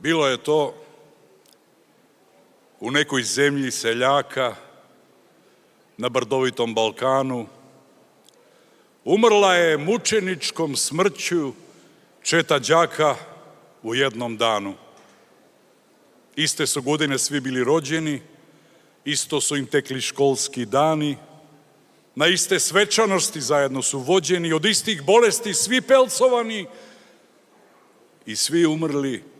Било je to u nekoj zemlji seljaka na brdovitom Balkanu. Umrla je mučeničkom smrću četa đaka u jednom danu. Iste su godine svi bili rođeni, isto su im tekli školski dani, na iste svečanosti zajedno su vođeni, od istih bolesti svi pelcovani i svi umrli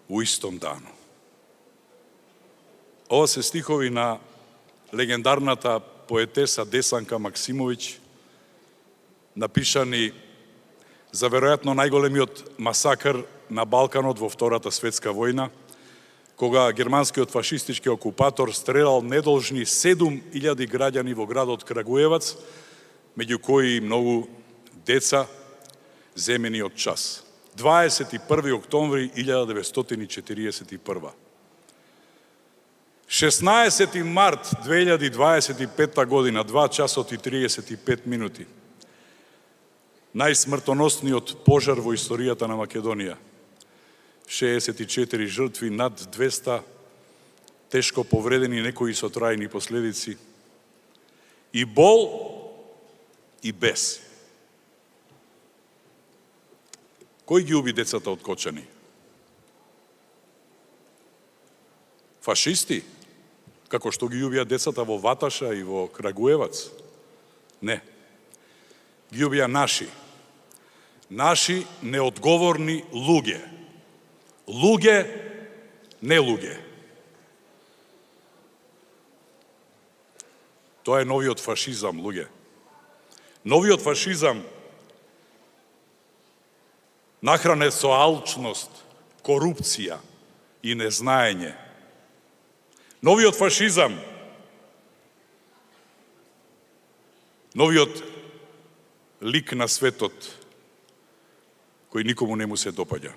u istom danu. Ова се стихови на легендарната поетеса Десанка Максимовиќ, напишани за веројатно најголемиот масакр на Балканот во Втората светска војна, кога германскиот фашистички окупатор стрелал недолжни 7000 граѓани во градот Крагуевац, меѓу кои многу деца земени од час. 21. октомври 1941. 16. март 2025 година, 2 часот и 35 минути. Најсмртоносниот пожар во историјата на Македонија. 64 жртви, над 200 тешко повредени, некои со трајни последици. И бол, и бес. Кој ги уби децата од Кочани? Фашисти? Како што ги убија децата во Ваташа и во Крагуевац? Не. Ги убија наши. Наши неодговорни луѓе. Луѓе, не луѓе. Тоа е новиот фашизам, луѓе. Новиот фашизам нахранет со алчност, корупција и незнаење. Новиот фашизам, новиот лик на светот, кој никому не му се допаѓа.